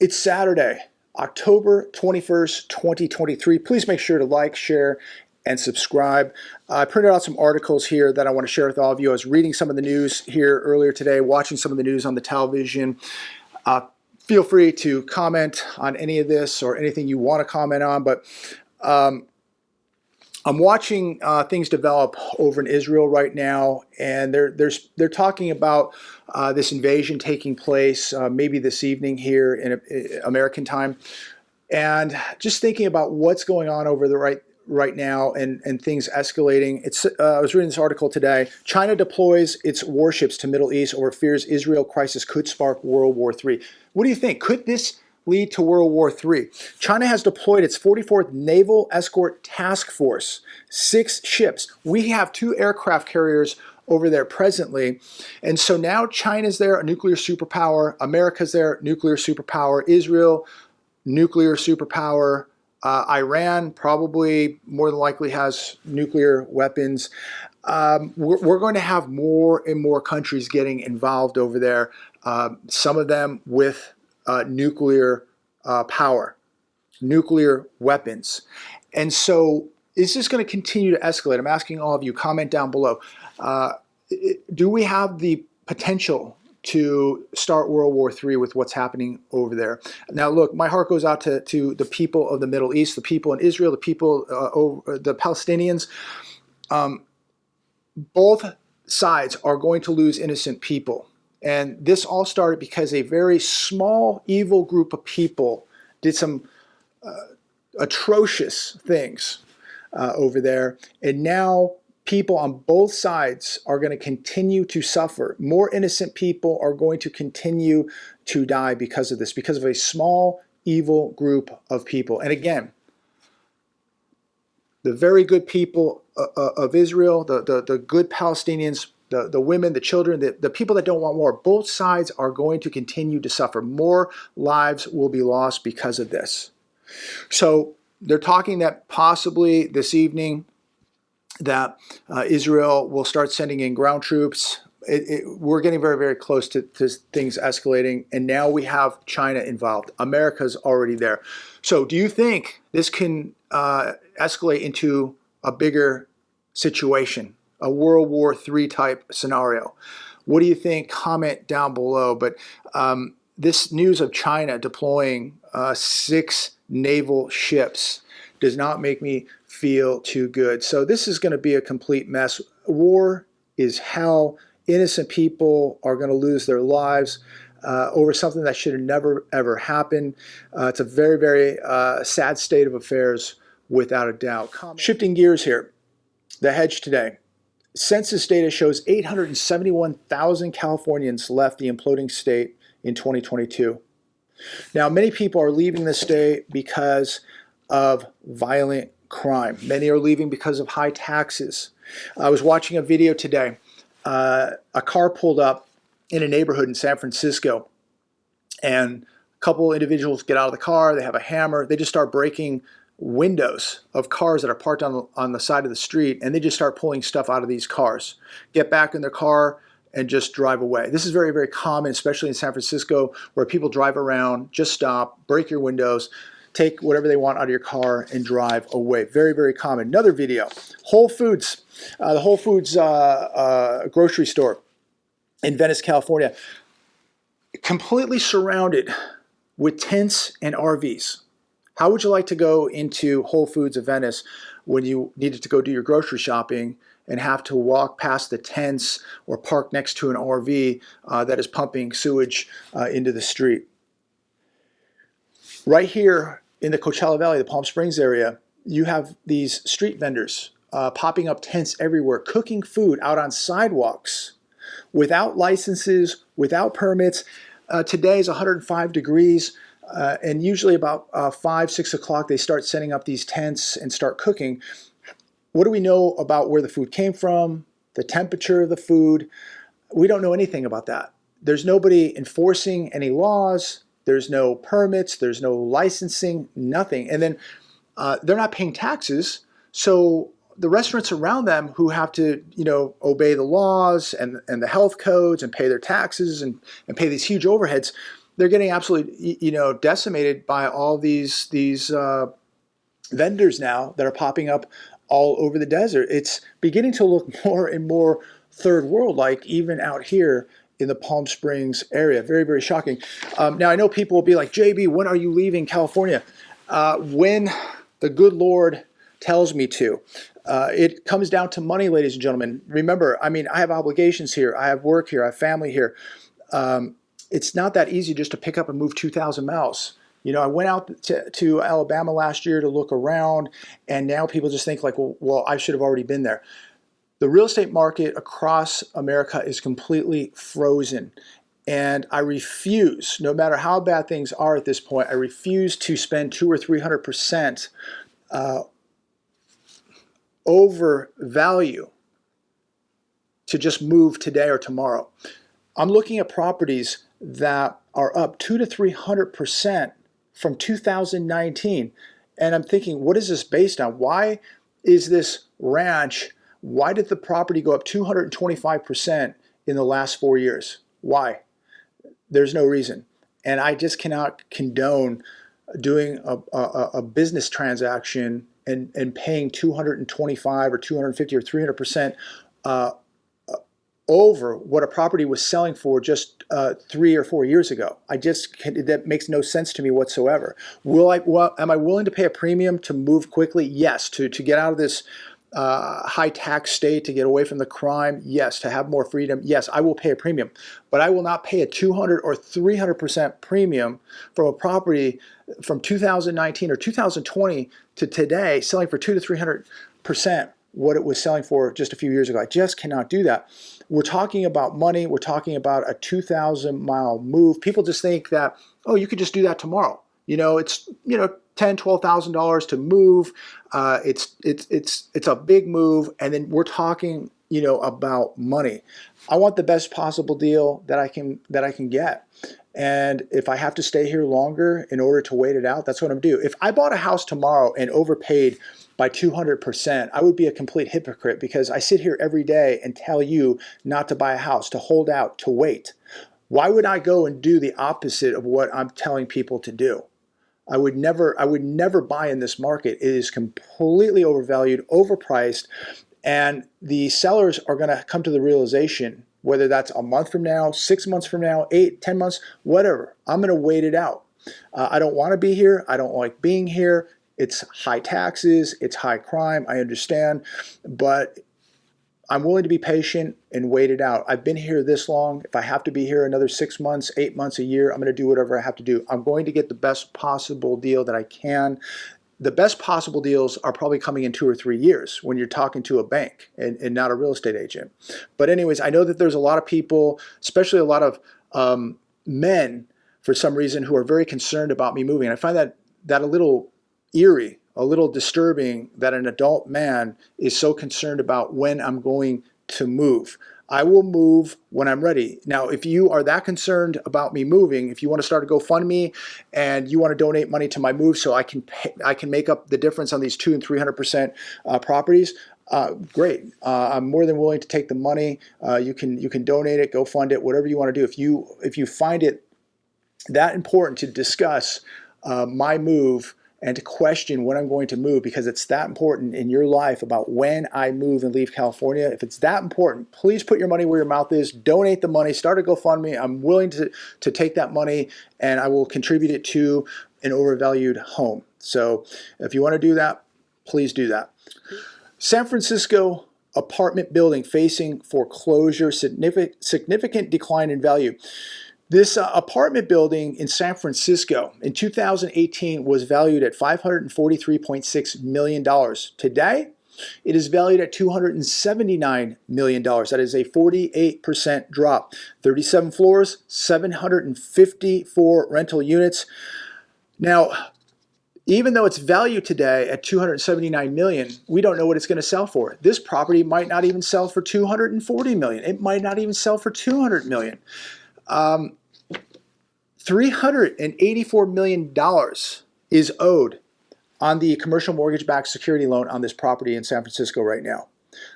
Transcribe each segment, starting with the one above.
It's Saturday, October 21st, 2023. Please make sure to like, share, and subscribe. I printed out some articles here that I want to share with all of you. I was reading some of the news here earlier today, watching some of the news on the television. Feel free to comment on any of this or anything you want to comment on, but I'm watching things develop over in Israel right now, and they're talking about this invasion taking place maybe this evening here in American time, and just thinking about what's going on over the right now and things escalating. I was reading this article today. China deploys its warships to Middle East over fears Israel crisis could spark World War III. What do you think? Could this lead to World War III? China has deployed its 44th Naval Escort Task Force, 6 ships. We have 2 aircraft carriers over there presently. And so now China's there, a nuclear superpower. America's there, nuclear superpower. Israel, nuclear superpower. Iran probably more than likely has nuclear weapons. We're going to have more and more countries getting involved over there, some of them with nuclear power, nuclear weapons. And so is this going to continue to escalate? I'm asking all of you, comment down below. Do we have the potential to start World War III with what's happening over there? Now look, my heart goes out to the people of the Middle East, the people in Israel, the people, the Palestinians. Both sides are going to lose innocent people. And this all started because a very small, evil group of people did some atrocious things over there. And now people on both sides are going to continue to suffer. More innocent people are going to continue to die because of this, because of a small, evil group of people. And again, the very good people of Israel, the good Palestinians, the women, the children, the people that don't want war, both sides are going to continue to suffer. More lives will be lost because of this. So they're talking that possibly this evening that Israel will start sending in ground troops. We're getting very, very close to things escalating, and now we have China involved. America's already there. So do you think this can escalate into a bigger situation, a World War III type scenario? What do you think? Comment down below. But this news of China deploying 6 naval ships does not make me feel too good. So this is going to be a complete mess. War is hell. Innocent people are going to lose their lives over something that should have never, ever happened. It's a very, very sad state of affairs, without a doubt. Shifting gears here, the hedge today. Census data shows 871,000 Californians left the imploding state in 2022. Now, many people are leaving the state because of violent crime. Many are leaving because of high taxes. I was watching a video today. A car pulled up in a neighborhood in San Francisco, and a couple individuals get out of the car. They have a hammer. They just start breaking windows of cars that are parked on the side of the street, and they just start pulling stuff out of these cars, get back in their car, and just drive away. This is very, very common, especially in San Francisco, where people drive around, just stop, break your windows, take whatever they want out of your car and drive away. Very, very common. Another video, Whole Foods, the Whole Foods grocery store in Venice, California, completely surrounded with tents and RVs. How would you like to go into Whole Foods of Venice when you needed to go do your grocery shopping and have to walk past the tents or park next to an RV that is pumping sewage into the street? Right here in the Coachella Valley, the Palm Springs area, you have these street vendors popping up tents everywhere, cooking food out on sidewalks without licenses, without permits. Today is 105 degrees, and usually about 5, 6 o'clock, they start setting up these tents and start cooking. What do we know about where the food came from, the temperature of the food? We don't know anything about that. There's nobody enforcing any laws. There's no permits, there's no licensing, nothing. And then they're not paying taxes. So the restaurants around them who have to, obey the laws and the health codes and pay their taxes and pay these huge overheads, they're getting absolutely, decimated by all these vendors now that are popping up all over the desert. It's beginning to look more and more third world like, even out here in the Palm Springs area. Very, very shocking. Now, I know people will be like, JB, when are you leaving California? When the good Lord tells me to. It comes down to money, ladies and gentlemen. Remember, I mean, I have obligations here. I have work here. I have family here. It's not that easy just to pick up and move 2,000 miles. I went out to Alabama last year to look around, and now people just think like, well, I should have already been there. The real estate market across America is completely frozen. And I refuse, no matter how bad things are at this point, I refuse to spend 200 or 300% over value to just move today or tomorrow. I'm looking at properties that are up 200 to 300% from 2019. And I'm thinking, what is this based on? Why is this ranch, why did the property go up 225% in the last 4 years? Why? There's no reason. And I just cannot condone doing a business transaction and paying 225 or 250 or 300% over what a property was selling for just 3 or 4 years ago. That makes no sense to me whatsoever. Am I willing to pay a premium to move quickly? Yes. To get out of this high tax state, to get away from the crime? Yes. To have more freedom? Yes, I will pay a premium. But I will not pay a 200 or 300% premium from a property from 2019 or 2020 to today selling for 200 to 300% what it was selling for just a few years ago. I just cannot do that. We're talking about money. We're talking about a 2,000-mile move. People just think that, oh, you could just do that tomorrow. It's $10,000, $12,000 to move. It's a big move, and then we're talking about money. I want the best possible deal that I can get. And if I have to stay here longer in order to wait it out, that's what I'm gonna do. If I bought a house tomorrow and overpaid by 200%, I would be a complete hypocrite, because I sit here every day and tell you not to buy a house, to hold out, to wait. Why would I go and do the opposite of what I'm telling people to do? I would never buy in this market. It is completely overvalued, overpriced, and the sellers are going to come to the realization, whether that's a month from now, 6 months from now, 8, 10 months, whatever. I'm going to wait it out. I don't want to be here. I don't like being here. It's high taxes. It's high crime. I understand, but I'm willing to be patient and wait it out. I've been here this long. If I have to be here another 6 months, 8 months, a year, I'm going to do whatever I have to do. I'm going to get the best possible deal that I can. The best possible deals are probably coming in 2 or 3 years when you're talking to a bank and not a real estate agent. But anyways, I know that there's a lot of people, especially a lot of men, for some reason, who are very concerned about me moving. I find that a little eerie, a little disturbing, that an adult man is so concerned about when I'm going to move. I will move when I'm ready. Now, if you are that concerned about me moving, if you want to start a GoFundMe and you want to donate money to my move so I can make up the difference on these 200 and 300% properties, great. I'm more than willing to take the money. You can donate it, go fund it, whatever you want to do. If you find it that important to discuss my move and to question when I'm going to move, because it's that important in your life about when I move and leave California. If it's that important, please put your money where your mouth is. Donate the money. Start a GoFundMe. I'm willing to take that money, and I will contribute it to an overvalued home. So if you want to do that, please do that. San Francisco apartment building facing foreclosure, significant decline in value. This apartment building in San Francisco in 2018 was valued at $543.6 million. Today, it is valued at $279 million. That is a 48% drop. 37 floors, 754 rental units. Now, even though it's valued today at $279 million, we don't know what it's going to sell for. This property might not even sell for $240 million. It might not even sell for $200 million. $384 million is owed on the commercial mortgage-backed security loan on this property in San Francisco right now.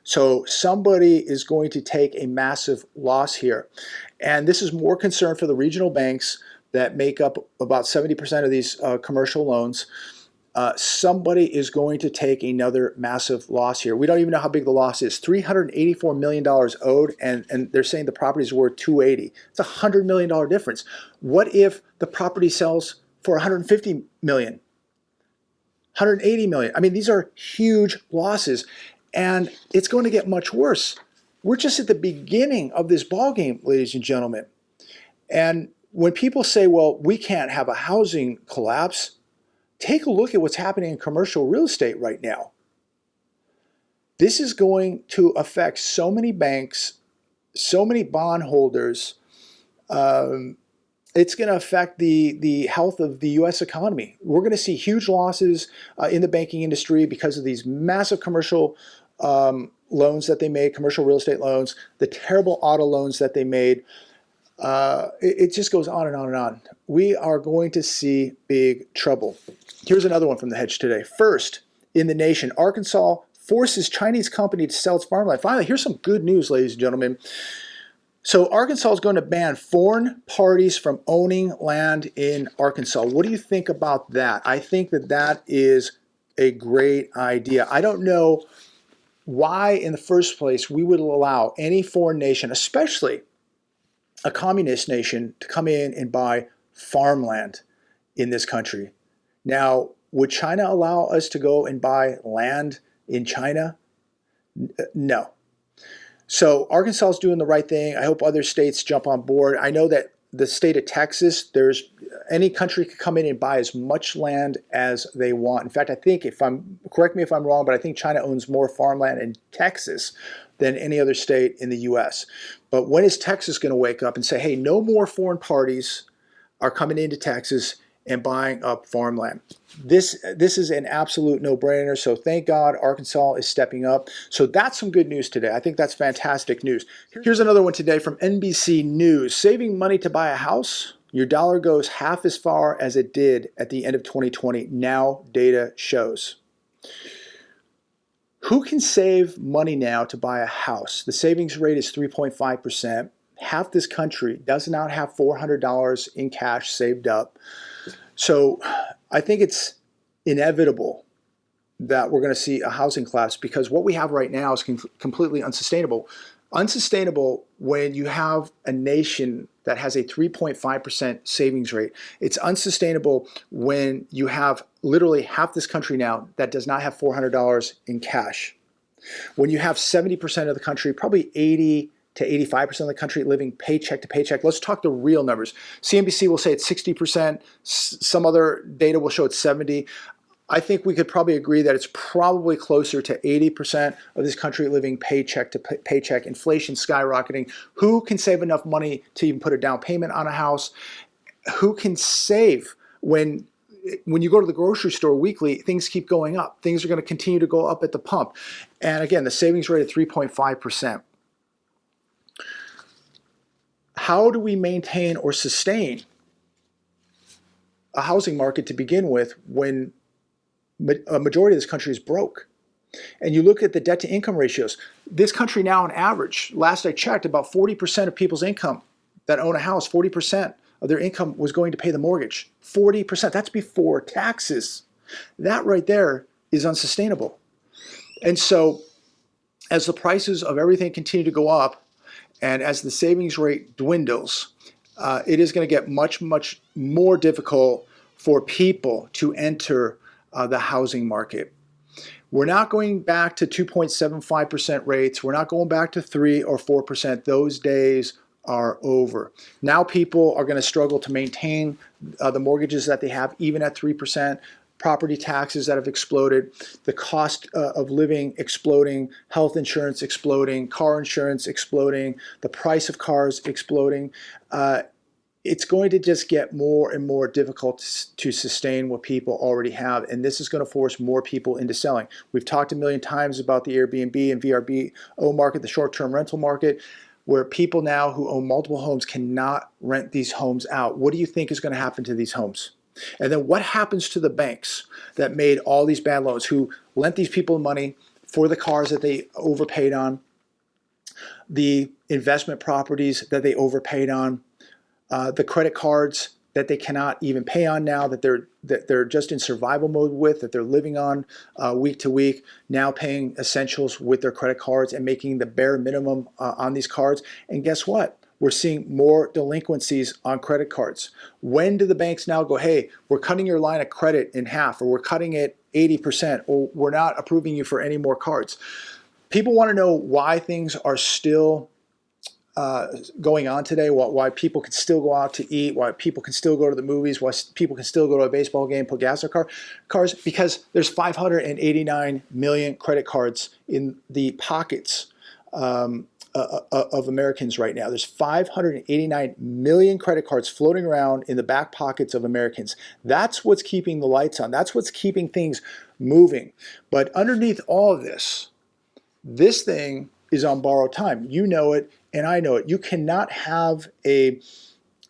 So somebody is going to take a massive loss here. And this is more concern for the regional banks, that make up about 70% of these commercial loans, somebody is going to take another massive loss here. We don't even know how big the loss is. $384 million owed, and they're saying the property is worth $280. It's a $100 million difference. What if the property sells for $150 million? $180 million. I mean, these are huge losses, and it's going to get much worse. We're just at the beginning of this ballgame, ladies and gentlemen. And when people say, well, we can't have a housing collapse, take a look at what's happening in commercial real estate right now. This is going to affect so many banks, so many bondholders. It's going to affect the health of the U.S. economy. We're going to see huge losses in the banking industry because of these massive commercial loans that they made, commercial real estate loans, the terrible auto loans that they made. It just goes on and on and on. We are going to see big trouble. Here's another one from the Hedge today. First in the nation, Arkansas forces Chinese company to sell its farmland. Finally, here's some good news, ladies and gentlemen. So Arkansas is going to ban foreign parties from owning land in Arkansas. What do you think about that? I think that that is a great idea. I don't know why in the first place we would allow any foreign nation, especially a communist nation, to come in and buy farmland in this country. Now, would China allow us to go and buy land in China? No. So Arkansas is doing the right thing. I hope other states jump on board. I know that the state of Texas, any country could come in and buy as much land as they want. In fact, I think, correct me if I'm wrong, but I think China owns more farmland in Texas than any other state in the U.S. But when is Texas going to wake up and say, hey, no more foreign parties are coming into Texas and buying up farmland? This is an absolute no-brainer. So thank God Arkansas is stepping up. So that's some good news today. I think that's fantastic news. Here's another one today from NBC News. Saving money to buy a house? Your dollar goes half as far as it did at the end of 2020. Now data shows. Who can save money now to buy a house? The savings rate is 3.5%. Half this country does not have $400 in cash saved up. So I think it's inevitable that we're going to see a housing collapse, because what we have right now is completely unsustainable. Unsustainable when you have a nation that has a 3.5% savings rate. It's unsustainable when you have literally half this country now that does not have $400 in cash. When you have 70% of the country, probably 80 to 85% of the country living paycheck to paycheck. Let's talk the real numbers. CNBC will say it's 60%. Some other data will show it's 70%. I think we could probably agree that it's probably closer to 80% of this country living paycheck to paycheck. Inflation skyrocketing. Who can save enough money to even put a down payment on a house? Who can save when you go to the grocery store weekly, things keep going up. Things are going to continue to go up at the pump. And again, the savings rate at 3.5%. How do we maintain or sustain a housing market to begin with when a majority of this country is broke? And you look at the debt to income ratios. This country now on average, last I checked, about 40% of people's income that own a house, 40% of their income was going to pay the mortgage. 40%, that's before taxes. That right there is unsustainable. And so as the prices of everything continue to go up, and as the savings rate dwindles, it is going to get much, much more difficult for people to enter the housing market. We're not going back to 2.75% rates. We're not going back to 3 or 4%. Those days are over. Now people are going to struggle to maintain the mortgages that they have, even at 3%. Property taxes that have exploded, the cost of living exploding, health insurance exploding, car insurance exploding, the price of cars exploding. It's going to just get more and more difficult to sustain what people already have, and this is going to force more people into selling. We've talked a million times about the Airbnb and VRBO market, the short-term rental market, where people now who own multiple homes cannot rent these homes out. What do you think is going to happen to these homes? And then what happens to the banks that made all these bad loans, who lent these people money for the cars that they overpaid on, the investment properties that they overpaid on, the credit cards that they cannot even pay on now, that they're just in survival mode with, that they're living on week to week, now paying essentials with their credit cards and making the bare minimum on these cards. And guess what? We're seeing more delinquencies on credit cards. When do the banks now go, hey, we're cutting your line of credit in half, or we're cutting it 80%, or we're not approving you for any more cards? People want to know why things are still going on today, why people can still go out to eat, why people can still go to the movies, why people can still go to a baseball game, put gas in their cars, because there's 589 million credit cards in the pockets of Americans right now. There's 589 million credit cards floating around in the back pockets of Americans. That's what's keeping the lights on. That's what's keeping things moving. But underneath all of this thing is on borrowed time. You know it, and I know it. You cannot have a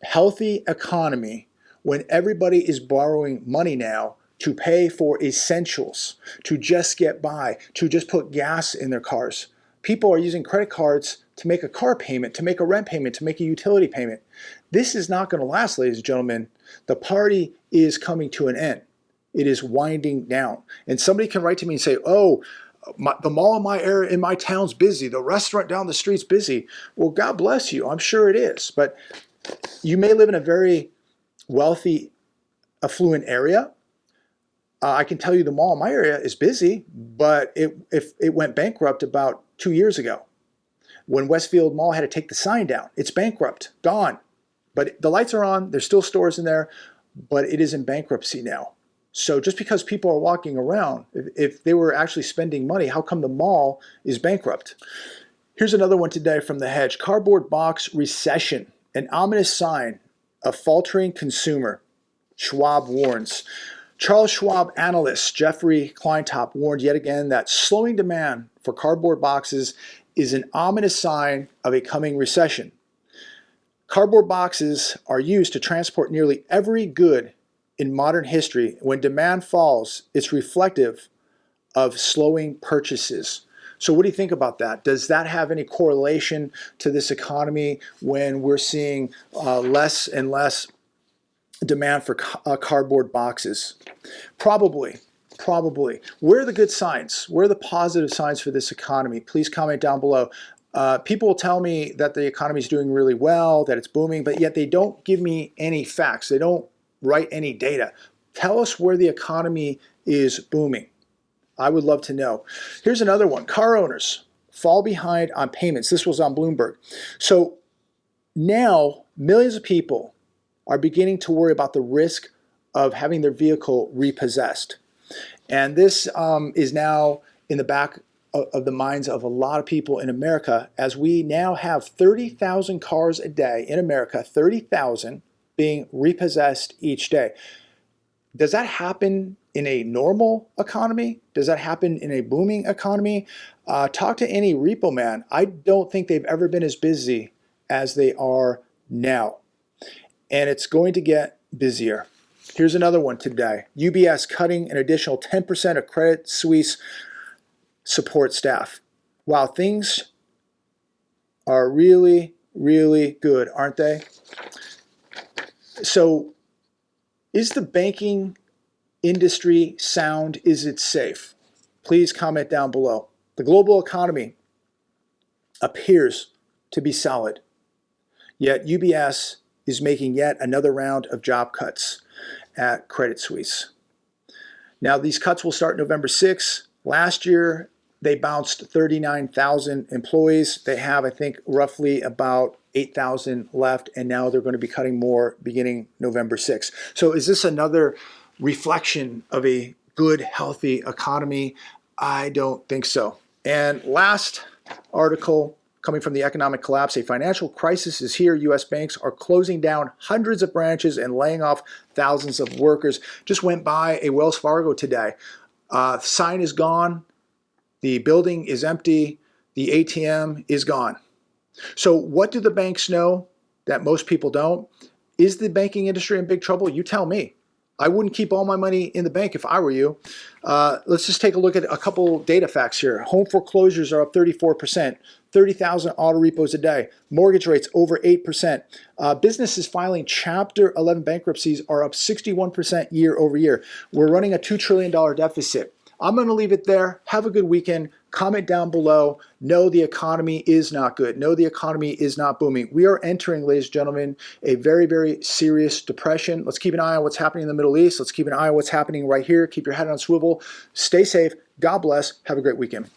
healthy economy when everybody is borrowing money now to pay for essentials, to just get by, to just put gas in their cars. People are using credit cards to make a car payment, to make a rent payment, to make a utility payment. This is not going to last, ladies and gentlemen. The party is coming to an end. It is winding down. And somebody can write to me and say, oh, the mall in my area, in my town's busy. The restaurant down the street's busy. Well, God bless you. I'm sure it is. But you may live in a very wealthy, affluent area. I can tell you the mall in my area is busy, but it went bankrupt about 2 years ago. When Westfield Mall had to take the sign down, it's bankrupt, gone. But the lights are on, there's still stores in there, but it is in bankruptcy now. So just because people are walking around, if they were actually spending money, how come the mall is bankrupt? Here's another one today from The Hedge. Cardboard box recession, an ominous sign of faltering consumer. Schwab warns. Charles Schwab analyst Jeffrey Kleintop warned yet again that slowing demand for cardboard boxes is an ominous sign of a coming recession. Cardboard boxes are used to transport nearly every good in modern history. When demand falls, it's reflective of slowing purchases. So what do you think about that? Does that have any correlation to this economy when we're seeing less and less demand for cardboard boxes? Probably. Where are the good signs? Where are the positive signs for this economy? Please comment down below. People will tell me that the economy is doing really well, that it's booming, but yet they don't give me any facts. They don't write any data. Tell us where the economy is booming. I would love to know. Here's another one. Car owners fall behind on payments. This was on Bloomberg. So now millions of people are beginning to worry about the risk of having their vehicle repossessed. And this is now in the back of the minds of a lot of people in America, as we now have 30,000 cars a day in America, 30,000 being repossessed each day. Does that happen in a normal economy? Does that happen in a booming economy? Talk to any repo man. I don't think they've ever been as busy as they are now. And it's going to get busier. Here's another one today. UBS cutting an additional 10% of Credit Suisse support staff. Wow, things are really, really good, aren't they? So is the banking industry sound? Is it safe? Please comment down below. The global economy appears to be solid, yet UBS is making yet another round of job cuts at Credit Suisse. Now, these cuts will start November 6th. Last year, they bounced 39,000 employees. They have, I think, roughly about 8,000 left, and now they're going to be cutting more beginning November 6th. So is this another reflection of a good, healthy economy? I don't think so. And last article coming from the economic collapse, a financial crisis is here. U.S. banks are closing down hundreds of branches and laying off thousands of workers. Just went by a Wells Fargo today. Sign is gone. The building is empty. The ATM is gone. So what do the banks know that most people don't? Is the banking industry in big trouble? You tell me. I wouldn't keep all my money in the bank if I were you. Let's just take a look at a couple data facts here. Home foreclosures are up 34%. 30,000 auto repos a day. Mortgage rates over 8%. Businesses filing Chapter 11 bankruptcies are up 61% year over year. We're running a $2 trillion deficit. I'm going to leave it there. Have a good weekend. Comment down below. No, the economy is not good. No, the economy is not booming. We are entering, ladies and gentlemen, a very, very serious depression. Let's keep an eye on what's happening in the Middle East. Let's keep an eye on what's happening right here. Keep your head on a swivel. Stay safe. God bless. Have a great weekend.